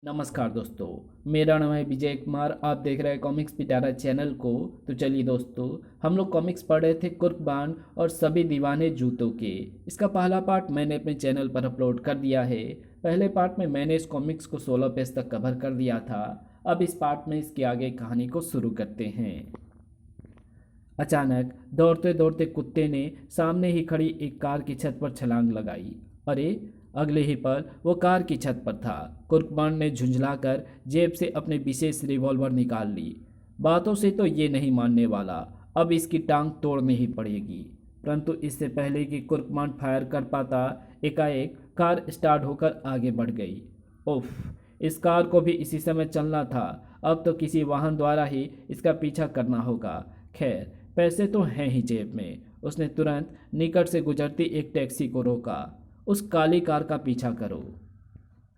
नमस्कार दोस्तों। मेरा नाम है विजय कुमार। आप देख रहे हैं कॉमिक्स पिटारा चैनल को। तो चलिए दोस्तों, हम लोग कॉमिक्स पढ़ रहे थे कुर्बान और सभी दीवाने जूतों के। इसका पहला पार्ट मैंने अपने चैनल पर अपलोड कर दिया है। पहले पार्ट में मैंने इस कॉमिक्स को 16 पेज तक कवर कर दिया था। अब इस पार्ट में इसके आगे कहानी को शुरू करते हैं। अचानक दौड़ते दौड़ते कुत्ते ने सामने ही खड़ी एक कार की छत पर छलांग लगाई। अरे, अगले ही पल वो कार की छत पर था। कुर्कबान ने झुंझलाकर जेब से अपने विशेष रिवॉल्वर निकाल ली। बातों से तो ये नहीं मानने वाला, अब इसकी टांग तोड़नी ही पड़ेगी। परंतु इससे पहले कि कुर्कमान फायर कर पाता, एकाएक कार स्टार्ट होकर आगे बढ़ गई। उफ, इस कार को भी इसी समय चलना था। अब तो किसी वाहन द्वारा ही इसका पीछा करना होगा। खैर, पैसे तो हैं ही जेब में। उसने तुरंत निकट से गुजरती एक टैक्सी को रोका। उस काली कार का पीछा करो।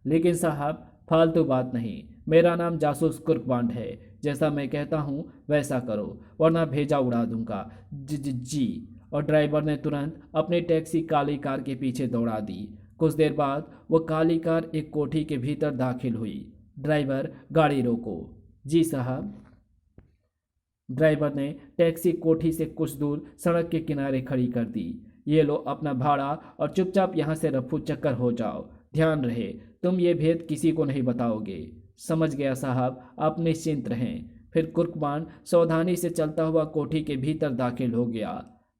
लेकिन साहब, फालतू बात नहीं। मेरा नाम जासूस कुर्कबांड है। जैसा मैं कहता हूँ वैसा करो, वरना भेजा उड़ा दूंगा। जी। और ड्राइवर ने तुरंत अपनी टैक्सी काली कार के पीछे दौड़ा दी। कुछ देर बाद वो काली कार एक कोठी के भीतर दाखिल हुई। ड्राइवर, गाड़ी रोको। जी साहब। ड्राइवर ने टैक्सी कोठी से कुछ दूर सड़क के किनारे खड़ी कर दी। ये लो अपना भाड़ा और चुपचाप यहाँ से रफू चक्कर हो जाओ। ध्यान रहे, तुम ये भेद किसी को नहीं बताओगे। समझ गया साहब, आप निश्चिंत रहें। फिर कुर्कमान सावधानी से चलता हुआ कोठी के भीतर दाखिल हो गया।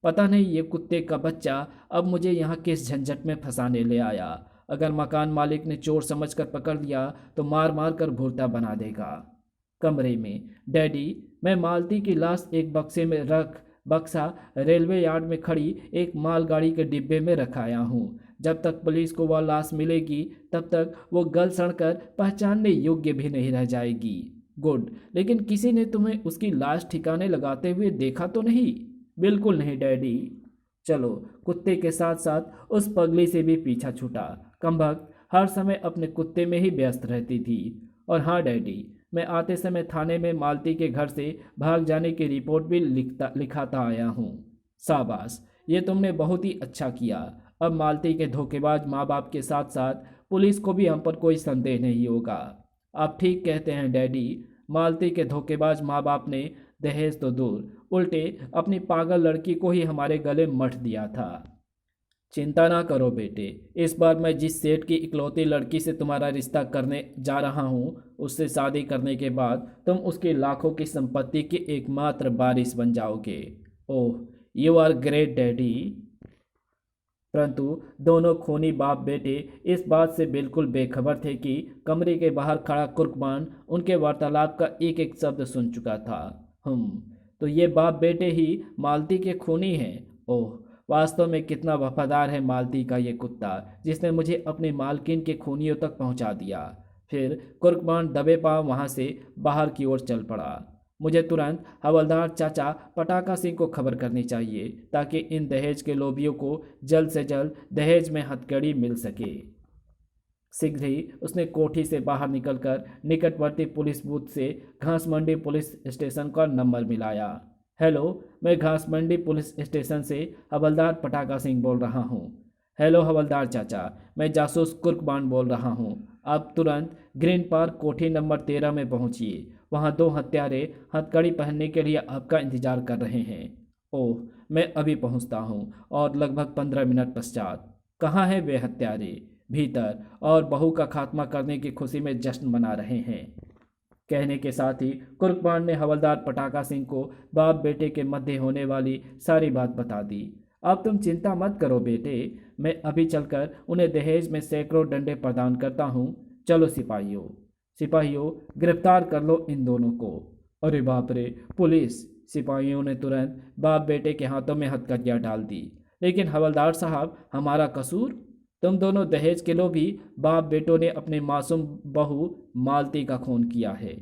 पता नहीं ये कुत्ते का बच्चा अब मुझे यहाँ किस झंझट में फंसाने ले आया। अगर मकान मालिक ने चोर समझकर पकड़ लिया तो मार मार कर भुर्ता बना देगा। कमरे में, डैडी, मैं मालती की लाश एक बक्से में रख बक्सा रेलवे यार्ड में खड़ी एक मालगाड़ी के डिब्बे में रखाया हूँ। जब तक पुलिस को वह लाश मिलेगी तब तक वो गल सड़कर पहचानने योग्य भी नहीं रह जाएगी। गुड, लेकिन किसी ने तुम्हें उसकी लाश ठिकाने लगाते हुए देखा तो नहीं? बिल्कुल नहीं डैडी। चलो, कुत्ते के साथ साथ उस पगली से भी पीछा छूटा। कमबख्त हर समय अपने कुत्ते में ही व्यस्त रहती थी। और हाँ डैडी, मैं आते समय थाने में मालती के घर से भाग जाने की रिपोर्ट भी लिखाता आया हूँ। शाबाश, ये तुमने बहुत ही अच्छा किया। अब मालती के धोखेबाज माँ बाप के साथ साथ पुलिस को भी हम पर कोई संदेह नहीं होगा। आप ठीक कहते हैं डैडी। मालती के धोखेबाज माँ बाप ने दहेज तो दूर, उल्टे अपनी पागल लड़की को ही हमारे गले मठ दिया था। चिंता ना करो बेटे, इस बार मैं जिस सेठ की इकलौती लड़की से तुम्हारा रिश्ता करने जा रहा हूँ, उससे शादी करने के बाद तुम उसकी लाखों की संपत्ति की एकमात्र वारिस बन जाओगे। ओह, यू आर ग्रेट डैडी। परंतु दोनों खूनी बाप बेटे इस बात से बिल्कुल बेखबर थे कि कमरे के बाहर खड़ा कुर्कमान उनके वार्तालाप का एक एक शब्द सुन चुका था। तो ये बाप बेटे ही मालती के खूनी हैं। ओह, वास्तव में कितना वफादार है मालती का ये कुत्ता, जिसने मुझे अपनी मालकिन के खूनियों तक पहुंचा दिया। फिर कुर्कमान दबे पांव वहां से बाहर की ओर चल पड़ा। मुझे तुरंत हवलदार चाचा पटाका सिंह को खबर करनी चाहिए, ताकि इन दहेज के लोभियों को जल्द से जल्द दहेज में हथकड़ी मिल सके। शीघ्र ही उसने कोठी से बाहर निकलकर निकटवर्ती पुलिस बूथ से घास मंडी पुलिस स्टेशन का नंबर मिलाया। हेलो, मैं घास मंडी पुलिस स्टेशन से हवलदार पटाका सिंह बोल रहा हूँ। हेलो हवलदार चाचा, मैं जासूस कुर्कबान बोल रहा हूँ। आप तुरंत ग्रीन पार्क कोठी नंबर 13 में पहुँचिए। वहाँ दो हत्यारे हथकड़ी पहनने के लिए आपका इंतजार कर रहे हैं। ओह, मैं अभी पहुँचता हूँ। और लगभग 15 मिनट पश्चात। कहाँ हैं वे हत्यारे? भीतर, और बहू का खात्मा करने की खुशी में जश्न मना रहे हैं। कहने के साथ ही कुर्कबान ने हवलदार पटाका सिंह को बाप बेटे के मध्य होने वाली सारी बात बता दी। अब तुम चिंता मत करो बेटे, मैं अभी चलकर उन्हें दहेज में सैकड़ों डंडे प्रदान करता हूँ। चलो सिपाहियों, सिपाहियों, गिरफ्तार कर लो इन दोनों को। अरे बाप रे, पुलिस! सिपाहियों ने तुरंत बाप बेटे के हाथों में हथकड़ियाँ डाल दी। लेकिन हवलदार साहब, हमारा कसूर? तुम दोनों दहेज के लोभी बाप बेटों ने अपने मासूम बहू मालती का खून किया है।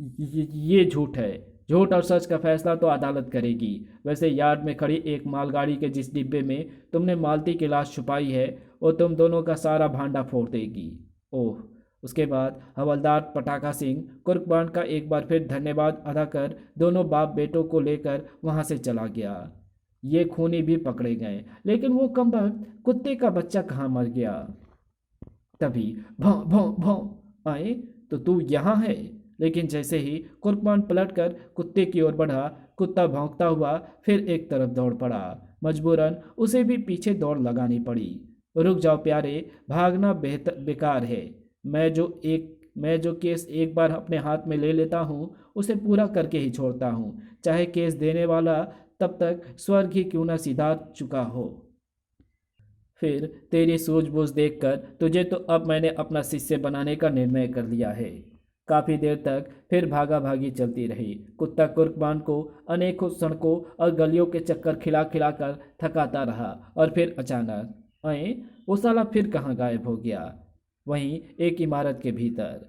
ये झूठ है। झूठ और सच का फैसला तो अदालत करेगी। वैसे यार्ड में खड़ी एक मालगाड़ी के जिस डिब्बे में तुमने मालती की लाश छुपाई है, वो तुम दोनों का सारा भांडा फोड़ देगी। ओह। उसके बाद हवलदार पटाका सिंह कुर्कबान का एक बार फिर धन्यवाद अदा कर दोनों बाप बेटों को लेकर वहां से चला गया। ये खूनी भी पकड़े गए, लेकिन वो कमबख्त कुत्ते का बच्चा कहाँ मर गया? तभी भौं भौं भौं आए। तो तू यहाँ है। लेकिन जैसे ही कुर्बान पलटकर कुत्ते की ओर बढ़ा, कुत्ता भौंकता हुआ फिर एक तरफ दौड़ पड़ा। मजबूरन उसे भी पीछे दौड़ लगानी पड़ी। रुक जाओ प्यारे, भागना बेहतर बेकार है। मैं जो केस एक बार अपने हाथ में ले लेता हूँ उसे पूरा करके ही छोड़ता हूँ, चाहे केस देने वाला तब तक स्वर्ग ही क्यों न सिधार चुका हो। फिर तेरी सूझबूझ देखकर तुझे तो अब मैंने अपना शिष्य बनाने का निर्णय कर लिया है। काफी देर तक फिर भागा भागी चलती रही। कुत्ता कुर्बान को अनेकों सड़कों और गलियों के चक्कर खिला खिला कर थकाता रहा और फिर अचानक आए वो साला फिर कहाँ गायब हो गया। वहीं एक इमारत के भीतर।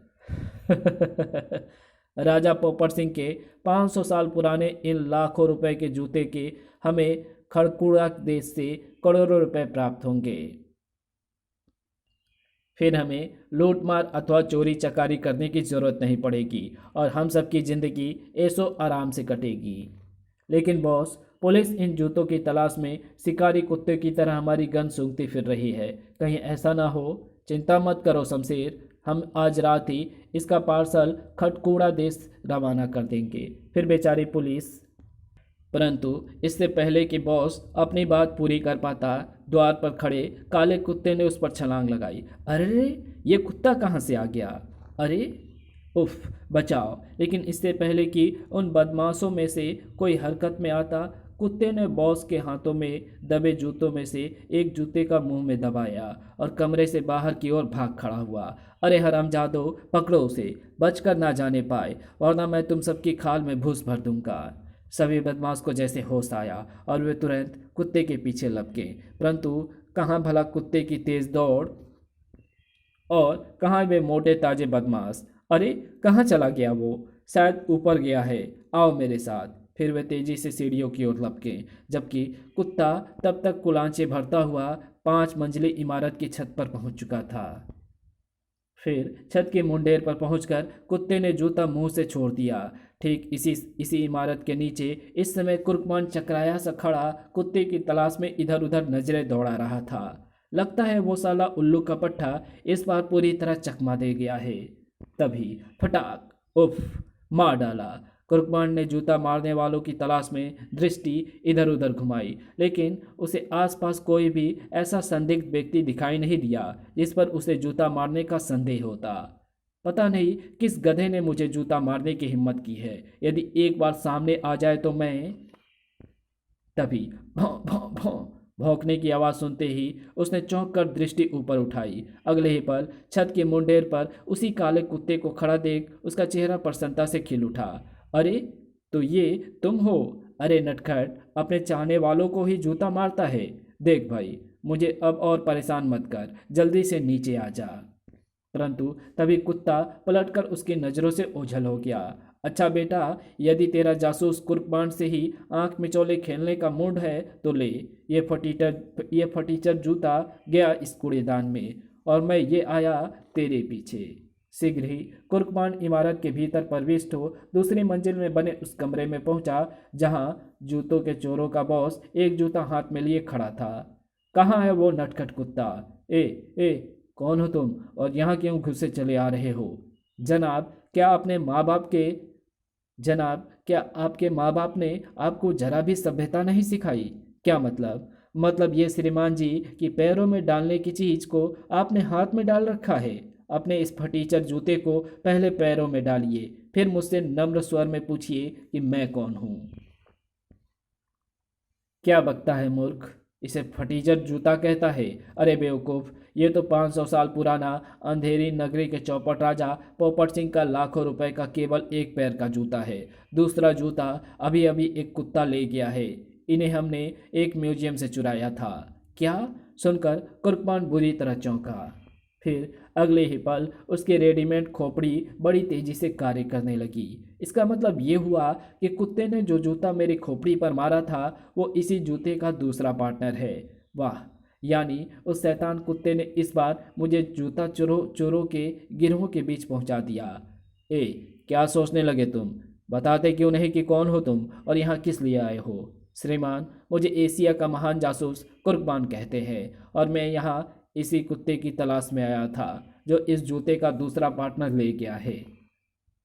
राजा पोपट सिंह के 500 साल पुराने इन लाखों रुपए के जूते के हमें खड़कुड़ा देश से करोड़ों रुपए प्राप्त होंगे। फिर हमें लूटमार अथवा चोरी चकारी करने की जरूरत नहीं पड़ेगी और हम सबकी जिंदगी ऐसो आराम से कटेगी। लेकिन बॉस, पुलिस इन जूतों की तलाश में शिकारी कुत्ते की तरह हमारी गन सूंघती फिर रही है। कहीं ऐसा ना हो। चिंता मत करो शमशेर, हम आज रात ही इसका पार्सल खटकूड़ा देश रवाना कर देंगे। फिर बेचारी पुलिस। परंतु इससे पहले कि बॉस अपनी बात पूरी कर पाता, द्वार पर खड़े काले कुत्ते ने उस पर छलांग लगाई। अरे ये कुत्ता कहाँ से आ गया? अरे उफ, बचाओ। लेकिन इससे पहले कि उन बदमाशों में से कोई हरकत में आता, कुत्ते ने बॉस के हाथों में दबे जूतों में से एक जूते का मुंह में दबाया और कमरे से बाहर की ओर भाग खड़ा हुआ। अरे हरामजादो, पकड़ो उसे, बचकर ना जाने पाए, वरना मैं तुम सबकी खाल में भूस भर दूंगा। सभी बदमाश को जैसे होश आया और वे तुरंत कुत्ते के पीछे लपके। परंतु कहाँ भला कुत्ते की तेज दौड़ और कहाँ वे मोटे ताजे बदमाश। अरे कहाँ चला गया वो? शायद ऊपर गया है, आओ मेरे साथ। फिर वे तेजी से सीढ़ियों की ओर लपके, जबकि कुत्ता तब तक कुलांचे भरता हुआ 5 मंजिली इमारत की छत पर पहुंच चुका था। फिर छत के मुंडेर पर पहुंचकर कुत्ते ने जूता मुंह से छोड़ दिया। ठीक इसी इमारत के नीचे इस समय कुर्कमान चकराया सा खड़ा कुत्ते की तलाश में इधर उधर नजरें दौड़ा रहा था। लगता है वो साला उल्लू का पट्टा इस बार पूरी तरह चकमा दे गया है। तभी फटाक, उफ, मार डाला। कुर्कमान ने जूता मारने वालों की तलाश में दृष्टि इधर उधर घुमाई, लेकिन उसे आसपास कोई भी ऐसा संदिग्ध व्यक्ति दिखाई नहीं दिया जिस पर उसे जूता मारने का संदेह होता। पता नहीं किस गधे ने मुझे जूता मारने की हिम्मत की है। यदि एक बार सामने आ जाए तो मैं। तभी भौं भौं भौं भौंकने की आवाज़ सुनते ही उसने चौंक कर दृष्टि ऊपर उठाई। अगले ही पल छत के मुंडेर पर उसी काले कुत्ते को खड़ा देख उसका चेहरा प्रसन्नता से खिल उठा। अरे तो ये तुम हो? अरे नटखट, अपने चाहने वालों को ही जूता मारता है। देख भाई, मुझे अब और परेशान मत कर, जल्दी से नीचे आ जा। परंतु तभी कुत्ता पलटकर उसकी नज़रों से ओझल हो गया। अच्छा बेटा, यदि तेरा जासूस कुर्बान से ही आंख मिचौले खेलने का मूड है तो ले, ये फटीचर जूता गया इस कूड़ेदान में और मैं ये आया तेरे पीछे। शीघ्र ही कुर्कमान इमारत के भीतर प्रविष्ट हो दूसरी मंजिल में बने उस कमरे में पहुंचा जहां जूतों के चोरों का बॉस एक जूता हाथ में लिए खड़ा था। कहाँ है वो नटखट कुत्ता? ए कौन हो तुम और यहाँ क्यों घुसे चले आ रहे हो? जनाब, क्या आपके माँ बाप ने आपको जरा भी सभ्यता नहीं सिखाई? क्या मतलब? मतलब ये श्रीमान जी कि पैरों में डालने की चीज को आपने हाथ में डाल रखा है। अपने इस फटीचर जूते को पहले पैरों में डालिए, फिर मुझसे नम्र स्वर में पूछिए कि मैं कौन हूँ। क्या बकता है मूर्ख? इसे फटीचर जूता कहता है? अरे बेवकूफ़, ये तो 500 साल पुराना अंधेरी नगरी के चौपट राजा पोपट सिंह का लाखों रुपए का केवल एक पैर का जूता है। दूसरा जूता अभी अभी एक कुत्ता ले गया है। इन्हें हमने एक म्यूजियम से चुराया था। क्या? सुनकर कुर्बान बुरी तरह चौंका। फिर अगले ही पल उसकी रेडीमेड खोपड़ी बड़ी तेजी से कार्य करने लगी। इसका मतलब ये हुआ कि कुत्ते ने जो जूता मेरी खोपड़ी पर मारा था वो इसी जूते का दूसरा पार्टनर है। वाह, यानी उस शैतान कुत्ते ने इस बार मुझे जूता चोरों के गिरोह के बीच पहुंचा दिया। क्या सोचने लगे तुम? बताते क्यों नहीं कि कौन हो तुम और यहाँ किस लिए आए हो? श्रीमान, मुझे एशिया का महान जासूस कुर्बान कहते हैं और मैं यहाँ इसी कुत्ते की तलाश में आया था जो इस जूते का दूसरा पार्टनर ले गया है।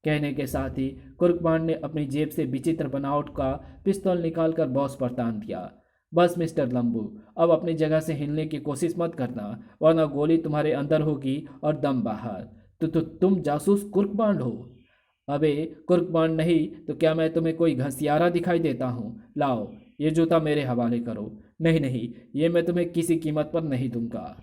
कहने के साथ ही कुर्कबान ने अपनी जेब से विचित्र बनावट का पिस्तौल निकालकर बॉस पर तान दिया। बस मिस्टर लंबू, अब अपनी जगह से हिलने की कोशिश मत करना, वरना गोली तुम्हारे अंदर होगी और दम बाहर। तो तुम जासूस कुर्कबान हो? अबे कुर्कबान नहीं तो क्या मैं तुम्हें कोई घसियारा दिखाई देता हूँ? लाओ ये जूता मेरे हवाले करो। नहीं नहीं, ये मैं तुम्हें किसी कीमत पर नहीं दूंगा।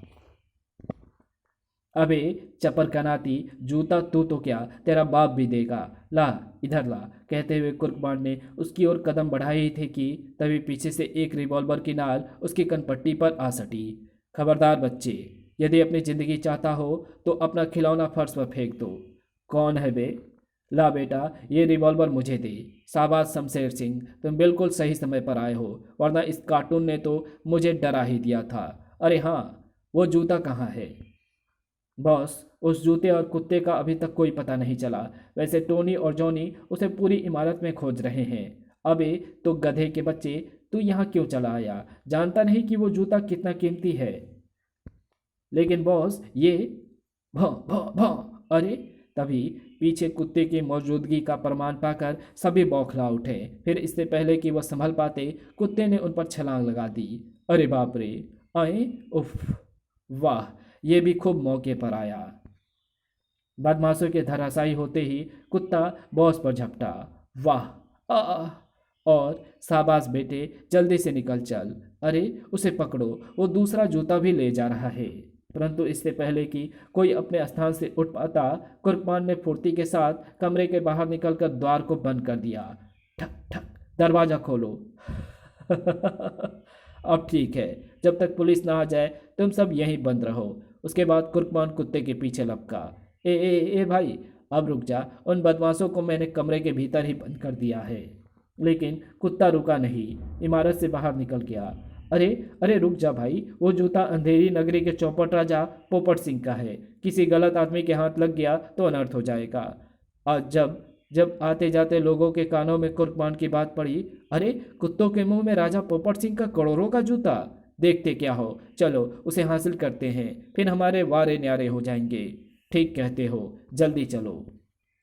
अबे चपर कनाती, जूता तू तो क्या तेरा बाप भी देगा। ला इधर ला। कहते हुए कुर्कबान ने उसकी ओर कदम बढ़ाए ही थे कि तभी पीछे से एक रिवॉल्वर की नाल उसकी कनपट्टी पर आ सटी। खबरदार बच्चे, यदि अपनी जिंदगी चाहता हो तो अपना खिलौना फर्श पर फेंक दो। कौन है बे? ला बेटा, ये रिवॉल्वर मुझे दे। शाबाश शमशेर सिंह, तुम बिल्कुल सही समय पर आए हो, वरना इस कार्टून ने तो मुझे डरा ही दिया था। अरे हाँ, वो जूता कहाँ है? बॉस, उस जूते और कुत्ते का अभी तक कोई पता नहीं चला। वैसे टोनी और जॉनी उसे पूरी इमारत में खोज रहे हैं। अबे तो गधे के बच्चे, तू यहाँ क्यों चला आया? जानता नहीं कि वो जूता कितना कीमती है? लेकिन बॉस ये भौं भौं भौं। अरे तभी पीछे कुत्ते की मौजूदगी का प्रमाण पाकर सभी बौखला उठे। फिर इससे पहले कि वह संभल पाते, कुत्ते ने उन पर छलांग लगा दी। अरे बाप रे! आए उफ! वाह, ये भी खूब मौके पर आया। बदमाशों के धराशायी होते ही कुत्ता बॉस पर झपटा। वाह! आ! और शाबाश बेटे, जल्दी से निकल चल। अरे उसे पकड़ो, वो दूसरा जूता भी ले जा रहा है। परंतु इससे पहले कि कोई अपने स्थान से उठ पाता, कुर्कमान ने फुर्ती के साथ कमरे के बाहर निकलकर द्वार को बंद कर दिया। ठक ठक, दरवाजा खोलो। अब ठीक है, जब तक पुलिस ना आ जाए तुम सब यहीं बंद रहो। उसके बाद कुर्कमान कुत्ते के पीछे लपका। ए भाई, अब रुक जा, उन बदमाशों को मैंने कमरे के भीतर ही बंद कर दिया है। लेकिन कुत्ता रुका नहीं, इमारत से बाहर निकल गया। अरे अरे रुक जा भाई, वो जूता अंधेरी नगरी के चौपट राजा पोपट सिंह का है। किसी गलत आदमी के हाथ लग गया तो अनर्थ हो जाएगा। आज जब जब आते जाते लोगों के कानों में कुर्कमान की बात पड़ी, अरे कुत्तों के मुंह में राजा पोपट सिंह का करोड़ों का जूता! देखते क्या हो, चलो उसे हासिल करते हैं, फिर हमारे वारे न्यारे हो जाएंगे। ठीक कहते हो, जल्दी चलो।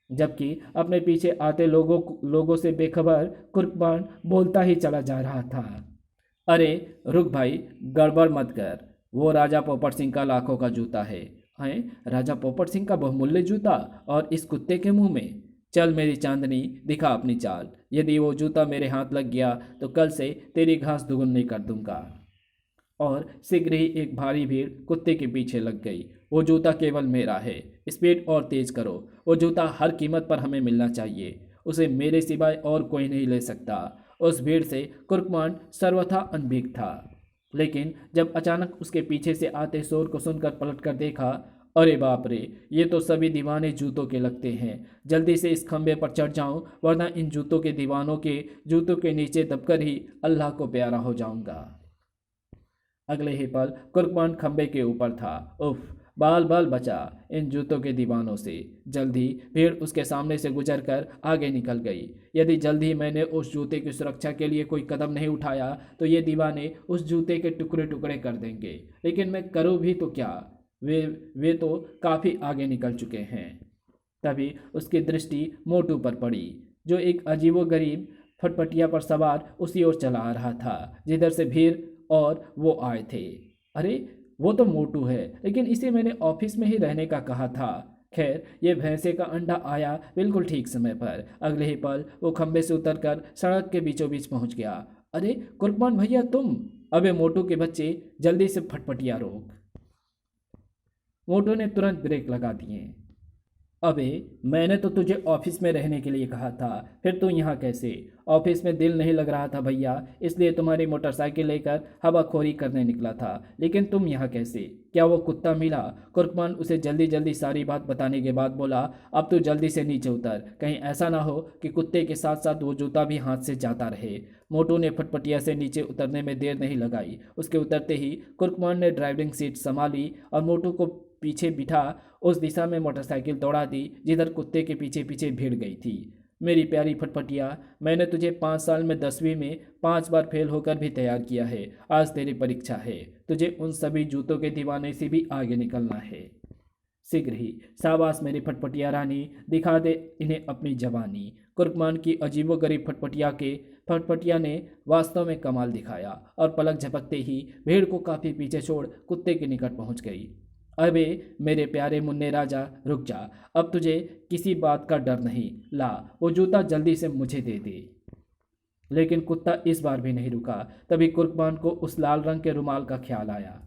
जबकि अपने पीछे आते लोगों से बेखबर कुर्कमान बोलता ही चला जा रहा था। अरे रुक भाई, गड़बड़ मत कर। वो राजा पोपट सिंह का लाखों का जूता है। हैं? राजा पोपट सिंह का बहुमूल्य जूता, और इस कुत्ते के मुंह में? चल मेरी चांदनी, दिखा अपनी चाल। यदि वो जूता मेरे हाथ लग गया तो कल से तेरी घास दुगुनी कर दूंगा। और शीघ्र ही एक भारी भीड़ कुत्ते के पीछे लग गई। वो जूता केवल मेरा है, स्पीड और तेज करो। वो जूता हर कीमत पर हमें मिलना चाहिए, उसे मेरे सिवाय और कोई नहीं ले सकता। उस भीड़ से कुर्कमान सर्वथा अनभिज्ञ था, लेकिन जब अचानक उसके पीछे से आते शोर को सुनकर पलट कर देखा, अरे बाप रे, ये तो सभी दीवाने जूतों के लगते हैं। जल्दी से इस खंबे पर चढ़ जाऊं, वरना इन जूतों के दीवानों के जूतों के नीचे दबकर ही अल्लाह को प्यारा हो जाऊंगा। अगले ही पल कुर्कमान खंबे के ऊपर था। उफ, बाल बाल बचा इन जूतों के दीवानों से। जल्दी भीड़ उसके सामने से गुजरकर आगे निकल गई। यदि जल्द ही मैंने उस जूते की सुरक्षा के लिए कोई कदम नहीं उठाया तो ये दीवाने उस जूते के टुकड़े टुकड़े कर देंगे। लेकिन मैं करूँ भी तो क्या, वे तो काफ़ी आगे निकल चुके हैं। तभी उसकी दृष्टि मोटू पर पड़ी, जो एक अजीबोगरीब फटफटिया पर सवार उसी ओर चला आ रहा था जिधर से भीड़ और वो आए थे। अरे वो तो मोटू है, लेकिन इसे मैंने ऑफिस में ही रहने का कहा था। खैर, ये भैंसे का अंडा आया बिल्कुल ठीक समय पर। अगले ही पल वो खंबे से उतरकर सड़क के बीचों बीच पहुंच गया। अरे कुर्कमान भैया तुम! अबे मोटू के बच्चे, जल्दी से फटफटिया रोक। मोटू ने तुरंत ब्रेक लगा दिए। अबे मैंने तो तुझे ऑफिस में रहने के लिए कहा था, फिर तू यहाँ कैसे? ऑफिस में दिल नहीं लग रहा था भैया, इसलिए तुम्हारी मोटरसाइकिल लेकर हवाखोरी करने निकला था। लेकिन तुम यहाँ कैसे? क्या वो कुत्ता मिला? कुर्कमान उसे जल्दी जल्दी सारी बात बताने के बाद बोला, अब तू जल्दी से नीचे उतर, कहीं ऐसा ना हो कि कुत्ते के साथ साथ वो जूता भी हाथ से जाता रहे। मोटू ने फटफटिया से नीचे उतरने में देर नहीं लगाई। उसके उतरते ही कुर्कमान ने ड्राइविंग सीट संभाली और मोटू को पीछे बिठा उस दिशा में मोटरसाइकिल दौड़ा दी जिधर कुत्ते के पीछे पीछे भीड़ गई थी। मेरी प्यारी फटफटिया, मैंने तुझे 5 साल में 10वीं में 5 बार फेल होकर भी तैयार किया है। आज तेरी परीक्षा है। तुझे उन सभी जूतों के दीवाने से भी आगे निकलना है शीघ्र ही। शाबाश मेरी फटफटिया रानी, दिखा दे इन्हें अपनी जवानी। कुर्कमान की अजीबोगरीब फटफटिया ने वास्तव में कमाल दिखाया और पलक झपकते ही भीड़ को काफी पीछे छोड़ कुत्ते के निकट पहुंच गई। अबे मेरे प्यारे मुन्ने राजा, रुक जा। अब तुझे किसी बात का डर नहीं। ला वो जूता जल्दी से मुझे दे दे। लेकिन कुत्ता इस बार भी नहीं रुका। तभी कुर्कमान को उस लाल रंग के रुमाल का ख्याल आया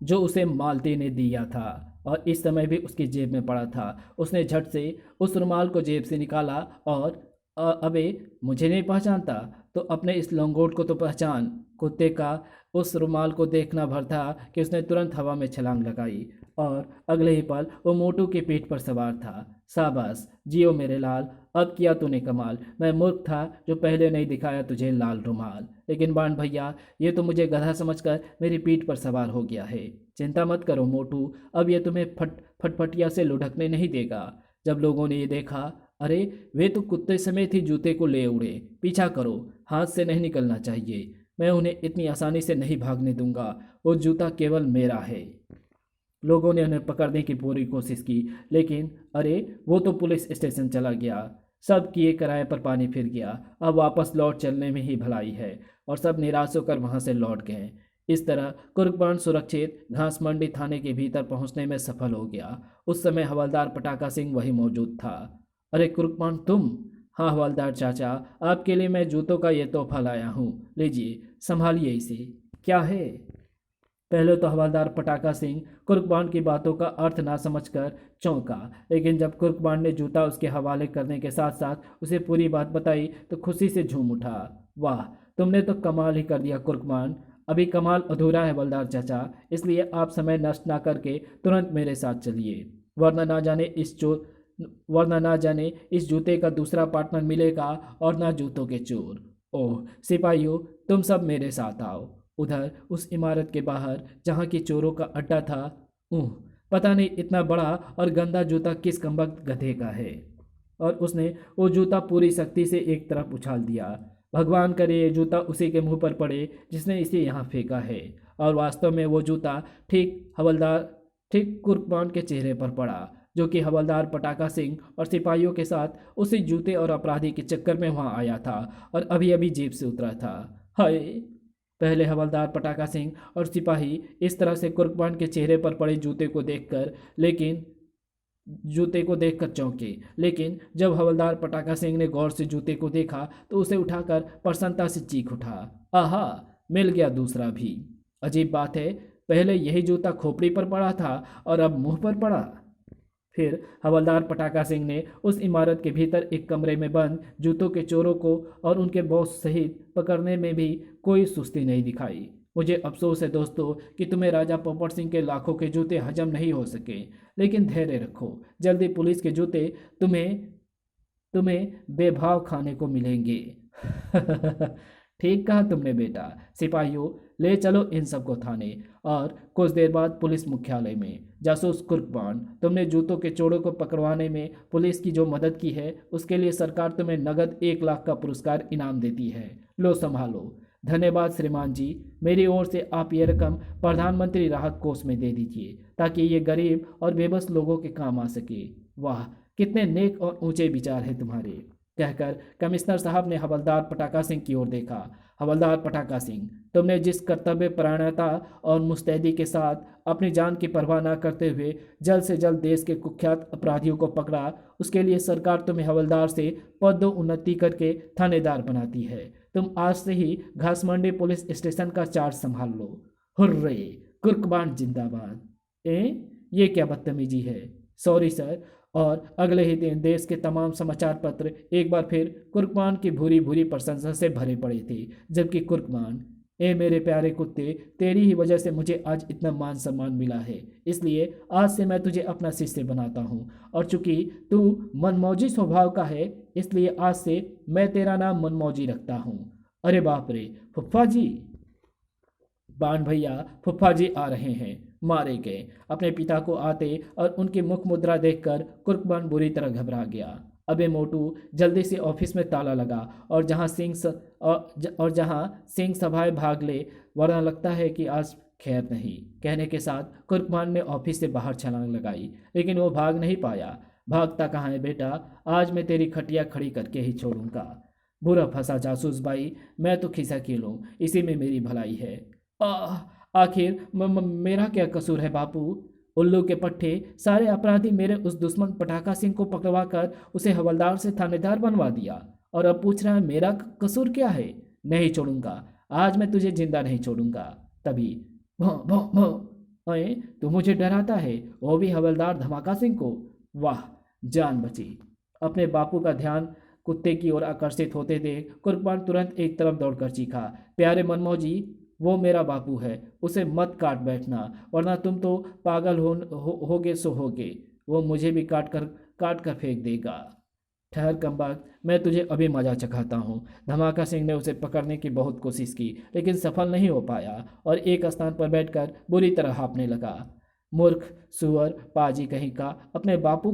जो उसे मालती ने दिया था और इस समय भी उसकी जेब में पड़ा था। उसने झट से उस रुमाल को जेब से निकाला और अबे मुझे नहीं पहचानता तो अपने इस लंगोट को तो पहचान। कुत्ते का उस रुमाल को देखना भर था कि उसने तुरंत हवा में छलांग लगाई और अगले ही पल वो मोटू की पीठ पर सवार था। शाबाश जियो मेरे लाल, अब किया तूने कमाल। मैं मूर्ख था जो पहले नहीं दिखाया तुझे लाल रुमाल। लेकिन बाण भैया, ये तो मुझे गधा समझकर मेरी पीठ पर सवार हो गया है। चिंता मत करो मोटू, अब ये तुम्हें फटफटिया से लुढ़कने नहीं देगा। जब लोगों ने ये देखा, अरे वे तो कुत्ते समेत ही जूते को ले उड़े। पीछा करो, हाथ से नहीं निकलना चाहिए। मैं उन्हें इतनी आसानी से नहीं भागने दूंगा। वो जूता केवल मेरा है। लोगों ने उन्हें पकड़ने की पूरी कोशिश की, लेकिन अरे वो तो पुलिस स्टेशन चला गया। सब किए किराए पर पानी फिर गया। अब वापस लौट चलने में ही भलाई है। और सब निराश होकर वहां से लौट गए। इस तरह कुर्कबान सुरक्षित घास मंडी थाने के भीतर पहुंचने में सफल हो गया। उस समय हवलदार पटाका सिंह वही मौजूद था। अरे कुर्कबान तुम? हाँ हवलदार चाचा, आपके लिए मैं जूतों का ये तोहफा लाया हूँ। लीजिए, संभालिए इसे। क्या है? पहले तो हवलदार पटाका सिंह कुर्कबान की बातों का अर्थ ना समझकर चौंका, लेकिन जब कुर्कबान ने जूता उसके हवाले करने के साथ साथ उसे पूरी बात बताई तो खुशी से झूम उठा। वाह, तुमने तो कमाल ही कर दिया कुर्कबान। अभी कमाल अधूरा है हवलदार चाचा, इसलिए आप समय नष्ट ना करके तुरंत मेरे साथ चलिए, वरना ना जाने इस जूते का दूसरा पार्टनर मिलेगा और ना जूतों के चोर। ओह सिपाहियों, तुम सब मेरे साथ आओ। उधर उस इमारत के बाहर जहाँ की चोरों का अड्डा था, पता नहीं इतना बड़ा और गंदा जूता किस कमबख्त गधे का है। और उसने वो जूता पूरी सख्ती से एक तरफ उछाल दिया। भगवान करे ये जूता उसी के मुंह पर पड़े जिसने इसे यहाँ फेंका है। और वास्तव में वो जूता ठीक कुर्कबान के चेहरे पर पड़ा, जो कि हवलदार पटाका सिंह और सिपाहियों के साथ उसी जूते और अपराधी के चक्कर में वहां आया था और अभी अभी जेब से उतरा था। हाय! पहले हवलदार पटाका सिंह और सिपाही इस तरह से कुर्कबान के चेहरे पर पड़े जूते को देखकर चौंके, लेकिन जब हवलदार पटाका सिंह ने गौर से जूते को देखा तो उसे उठाकर प्रसन्नता से चीख उठा। आहा, मिल गया दूसरा भी। अजीब बात है, पहले यही जूता खोपड़ी पर पड़ा था और अब मुंह पर पड़ा। फिर हवलदार पटाका सिंह ने उस इमारत के भीतर एक कमरे में बंद जूतों के चोरों को और उनके बॉस सहित पकड़ने में भी कोई सुस्ती नहीं दिखाई। मुझे अफसोस है दोस्तों कि तुम्हें राजा पोपट सिंह के लाखों के जूते हजम नहीं हो सके, लेकिन धैर्य रखो, जल्दी पुलिस के जूते तुम्हें बेभाव खाने को मिलेंगे। ठीक कहा तुमने बेटा। सिपाहियों, ले चलो इन सबको थाने। और कुछ देर बाद पुलिस मुख्यालय में। जासूस कुर्कबान, तुमने जूतों के चोरों को पकड़वाने में पुलिस की जो मदद की है उसके लिए सरकार तुम्हें नगद 1 लाख का पुरस्कार इनाम देती है। लो संभालो। धन्यवाद श्रीमान जी, मेरी ओर से आप ये रकम प्रधानमंत्री राहत कोष में दे दीजिए ताकि ये गरीब और बेबस लोगों के काम आ सके। वाह, कितने नेक और ऊंचे विचार हैं तुम्हारे, कहकर कमिश्नर साहब ने हवलदार पटाका सिंह की ओर देखा। हवलदार पटाका सिंह, तुमने जिस कर्तव्य परायणता और मुस्तैदी के साथ अपनी जान की परवाह न करते हुए जल्द से जल्द देश के कुख्यात अपराधियों को पकड़ा, उसके लिए सरकार तुम्हें हवलदार से पदोन्नति करके थानेदार बनाती है। तुम आज से ही घासमंडी पुलिस स्टेशन का चार्ज संभाल लो। हुर्रे, कुर्कबान जिंदाबाद। ये क्या बदतमीजी है। Sorry sir. और अगले ही दिन देश के तमाम समाचार पत्र एक बार फिर कुर्कबान की भूरी भूरी प्रशंसा से भरे पड़े थे, जबकि कुर्कबान, ए मेरे प्यारे कुत्ते, तेरी ही वजह से मुझे आज इतना मान सम्मान मिला है, इसलिए आज से मैं तुझे अपना शिष्य बनाता हूँ। और चूंकि तू मनमौजी स्वभाव का है, इसलिए आज से मैं तेरा नाम मनमौजी रखता हूँ। अरे बाप रे, फुफ्फा जी! बाण भैया, फुफ्फा जी आ रहे हैं। मारे गए। अपने पिता को आते और उनकी मुख मुद्रा देखकर कुर्कबान बुरी तरह घबरा गया। अबे मोटू, जल्दी से ऑफिस में ताला लगा और जहां सिंह सभाए भाग ले, वरना लगता है कि आज खैर नहीं। कहने के साथ कुर्कमान ने ऑफिस से बाहर छलांग लगाई, लेकिन वो भाग नहीं पाया। भागता कहाँ है बेटा, आज मैं तेरी खटिया खड़ी करके ही छोड़ूंगा। बुरा फंसा जासूस भाई, मैं तो खिसा लूँ, इसी में मेरी भलाई है। आह, आखिर मेरा क्या कसूर है बापू? उल्लू के पट्टे, सारे अपराधी मेरे उस दुश्मन पटाखा सिंह को पकड़वा कर उसे हवलदार से थानेदार बनवा दिया, और अब पूछ रहा है मेरा कसूर क्या है? नहीं छोड़ूंगा, आज मैं तुझे जिंदा नहीं छोड़ूंगा। तभी भौं भौं भौं, अये तू मुझे डराता है, वो भी हवलदार धमाका सिंह को? वाह, जान बची। अपने बापू का ध्यान कुत्ते की ओर आकर्षित होते देख कुर्बान तुरंत एक तरफ दौड़कर चीखा, प्यारे मनमोह जी, वो मेरा बापू है, उसे मत काट बैठना, वरना तुम तो पागल होगे सो होगे। वो मुझे भी काट कर फेंक देगा। ठहर कमबख्त, मैं तुझे अभी मजा चखाता हूँ। धमाका सिंह ने उसे पकड़ने की बहुत कोशिश की, लेकिन सफल नहीं हो पाया और एक स्थान पर बैठकर बुरी तरह हाँफने लगा। मूर्ख, सुअर, पाजी कहीं का, अपने बापू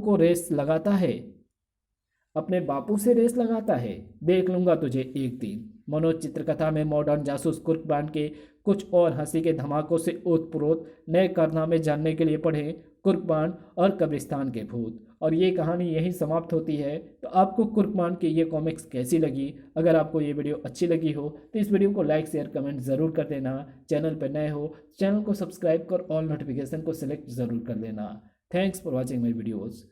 से रेस लगाता है। देख लूंगा तुझे एक दिन। मनोज चित्रकथा में मॉडर्न जासूस कुर्कबान के कुछ और हंसी के धमाकों से ओतप्रोत नए कारनामे जानने के लिए पढ़ें कुर्कबान और कब्रिस्तान के भूत। और ये कहानी यहीं समाप्त होती है। तो आपको कुर्कबान की ये कॉमिक्स कैसी लगी? अगर आपको ये वीडियो अच्छी लगी हो तो इस वीडियो को लाइक शेयर कमेंट ज़रूर कर देना। चैनल पर नए हो चैनल को सब्सक्राइब कर ऑल नोटिफिकेशन को सिलेक्ट ज़रूर कर लेना। Thanks for watching my videos.